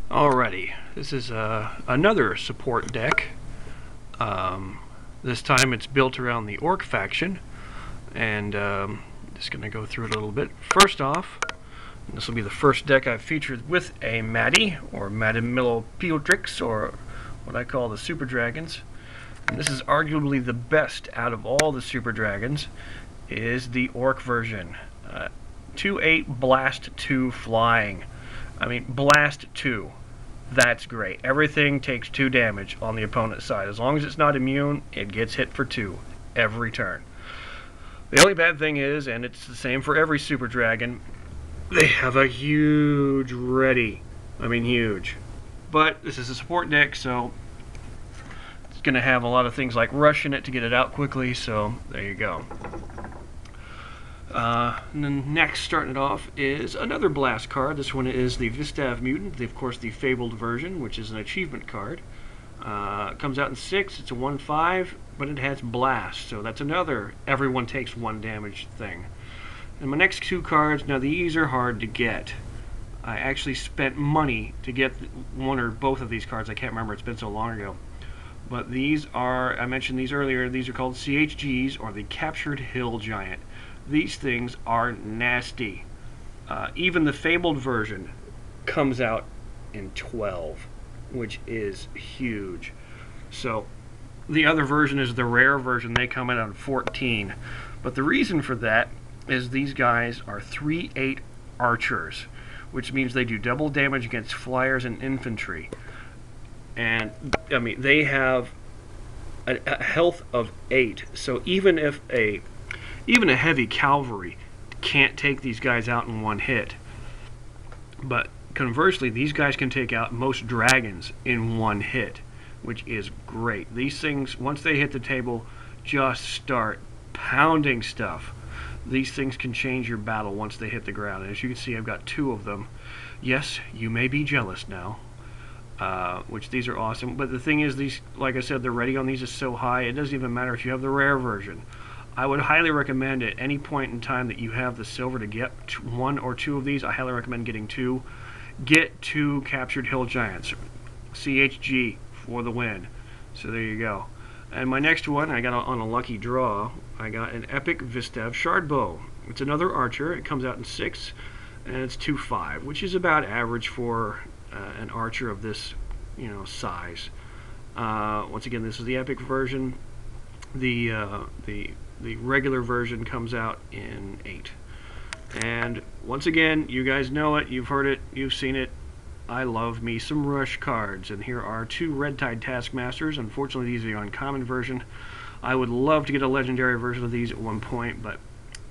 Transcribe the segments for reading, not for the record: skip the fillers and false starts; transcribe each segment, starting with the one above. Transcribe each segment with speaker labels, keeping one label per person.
Speaker 1: Alrighty, this is another support deck. This time it's built around the Orc faction, and just going to go through it a little bit. First off, this will be the first deck I've featured with a Maddie, or Madamillopildrix, or what I call the Super Dragons. And this is arguably the best out of all the Super Dragons, is the Orc version. 2/8 Blast 2 Flying. I mean, Blast 2. That's great. Everything takes 2 damage on the opponent's side. As long as it's not immune, it gets hit for 2 every turn. The only bad thing is, and it's the same for every Super Dragon, they have a huge ready. I mean, huge. But this is a support deck, so it's going to have a lot of things like rush in it to get it out quickly, so there you go. And then next, starting it off, is another Blast card. This one is the Vistav Mutant, of course the Fabled version, which is an achievement card. It comes out in 6, it's a 1/5, but it has Blast, so that's another everyone takes 1 damage thing. And my next 2 cards, now these are hard to get. I actually spent money to get one or both of these cards. I can't remember, it's been so long ago. But these are, I mentioned these earlier, these are called CHGs, or the Captured Hill Giant. These things are nasty. Even the Fabled version comes out in 12, which is huge. So the other version is the rare version. They come in on 14. But the reason for that is these guys are 3/8 archers, which means they do double damage against flyers and infantry. And I mean, they have a health of 8. So even if a heavy cavalry can't take these guys out in 1 hit. But conversely, these guys can take out most dragons in 1 hit, which is great. These things, once they hit the table, just start pounding stuff. These things can change your battle once they hit the ground. And as you can see, I've got 2 of them. Yes, you may be jealous now, which these are awesome. But the thing is, these, like I said, the ready on these is so high, it doesn't even matter if you have the rare version. I would highly recommend at any point in time that you have the silver to get 1 or 2 of these. I highly recommend getting 2. Get 2 Captured Hill Giants. CHG for the win. So there you go. And my next one, I got on a lucky draw, I got an Epic Vistav Shardbow. It's another archer. It comes out in 6, and it's 2/5, which is about average for an archer of this, size. Once again, this is the Epic version. The regular version comes out in 8. And once again, you guys know it, you've heard it, you've seen it. I love me some rush cards, and here are 2 Red Tide Taskmasters. Unfortunately, these are the uncommon version. I would love to get a legendary version of these at one point, but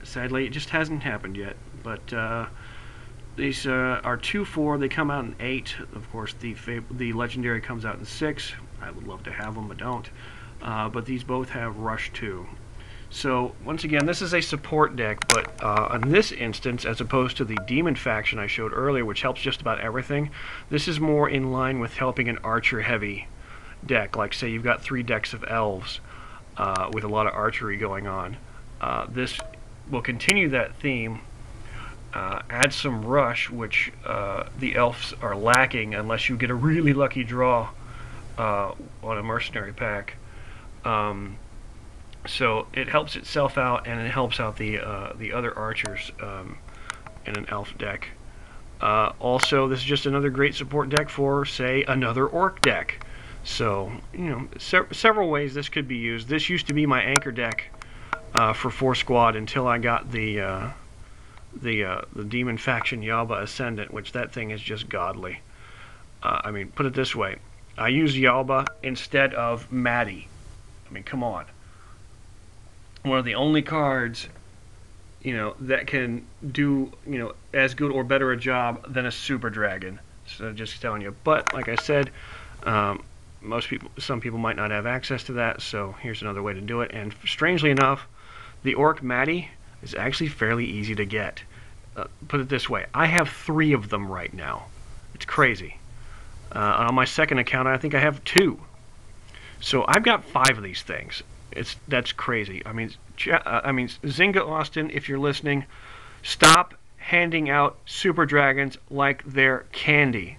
Speaker 1: sadly it just hasn't happened yet. But these are 2/4. They come out in 8. Of course, the legendary comes out in 6. I would love to have them, but don't. But these both have rush 2. So once again, this is a support deck, but in this instance, as opposed to the demon faction I showed earlier, which helps just about everything, this is more in line with helping an archer heavy deck. Like say you've got 3 decks of elves with a lot of archery going on. This will continue that theme, add some rush, which the elves are lacking unless you get a really lucky draw on a mercenary pack. So it helps itself out, and it helps out the other archers in an elf deck. Also, this is just another great support deck for, say, another orc deck. So, several ways this could be used. This used to be my anchor deck for 4 squad until I got the demon faction Yalba Ascendant, which that thing is just godly. I mean, put it this way: I use Yalba instead of Maddie. I mean, come on. One of the only cards, that can do, as good or better a job than a Super Dragon. So just telling you. But like I said, some people might not have access to that. So here's another way to do it. And strangely enough, the Orc Maddie is actually fairly easy to get. Put it this way: I have 3 of them right now. It's crazy. On my second account, I think I have 2. So I've got 5 of these things. That's crazy. I mean, Zynga Austin, if you're listening, stop handing out Super Dragons like they're candy.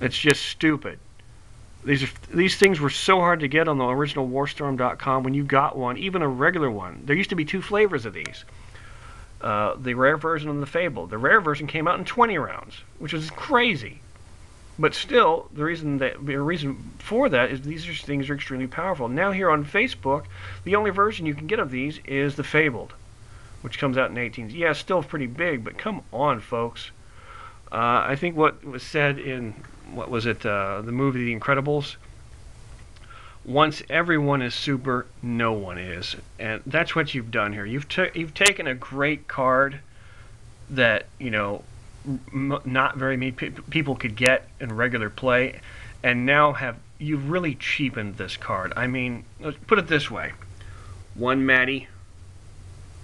Speaker 1: It's just stupid. These things were so hard to get on the original Warstorm.com when you got one, even a regular one. There used to be two flavors of these. The rare version and the Fabled. The rare version came out in 20 rounds, which was crazy. But still, the reason for that is these things are extremely powerful. Now here on Facebook, the only version you can get of these is the Fabled, which comes out in 18s. Yeah, it's still pretty big, but come on, folks. I think what was said in, what was it, the movie The Incredibles? Once everyone is super, no one is. And that's what you've done here. You've taken a great card that, you know, not very many people could get in regular play, and now you've really cheapened this card. I mean, let's put it this way. 1 Maddie,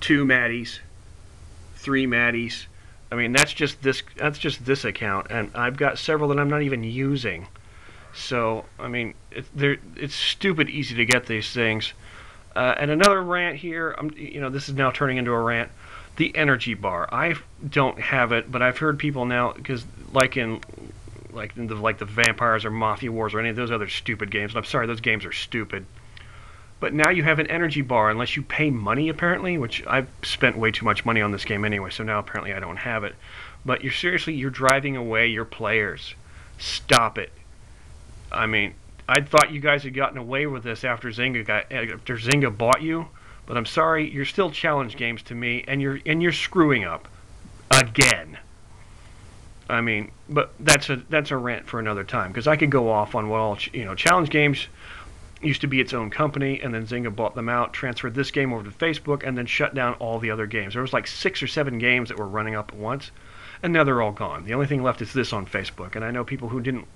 Speaker 1: 2 Maddies, 3 Maddies. I mean, that's just this account, and I've got several that I'm not even using. So, I mean, it's stupid easy to get these things. And another rant here, you know, this is now turning into a rant. The energy bar. I don't have it, but I've heard people now, because like the Vampires or Mafia Wars or any of those other stupid games, and I'm sorry, those games are stupid. But now you have an energy bar, unless you pay money, apparently, which I've spent way too much money on this game anyway, so now apparently I don't have it. But you're driving away your players. Stop it. I mean, I thought you guys had gotten away with this after Zynga bought you, but I'm sorry, you're still challenge games to me, and you're screwing up again. I mean, but that's a rant for another time, because I could go off on what all, you know, challenge games used to be its own company, and then Zynga bought them out, transferred this game over to Facebook, and then shut down all the other games. There was like 6 or 7 games that were running up at once, and now they're all gone. The only thing left is this on Facebook, and I know people who didn't,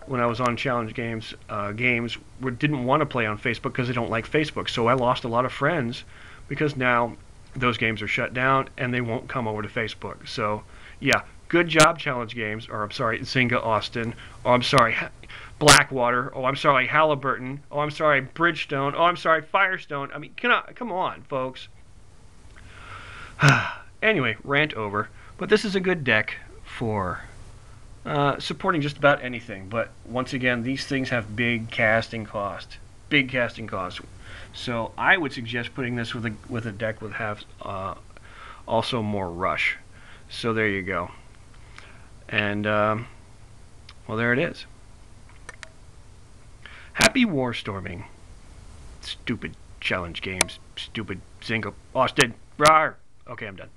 Speaker 1: when I was on challenge games, didn't want to play on Facebook because they don't like Facebook. So I lost a lot of friends because now those games are shut down and they won't come over to Facebook. So yeah, good job, challenge games. Or I'm sorry, Zynga Austin. Or I'm sorry, Blackwater. Oh, I'm sorry, Halliburton. Oh, I'm sorry, Bridgestone. Oh, I'm sorry, Firestone. I mean, come on, folks. Anyway, rant over. But this is a good deck for supporting just about anything. But once again, these things have big casting cost. Big casting cost. So I would suggest putting this with a deck with also more rush. So there you go. And well, there it is. Happy Warstorming. Stupid challenge games. Stupid Zynga Austin. Rawr. Okay, I'm done.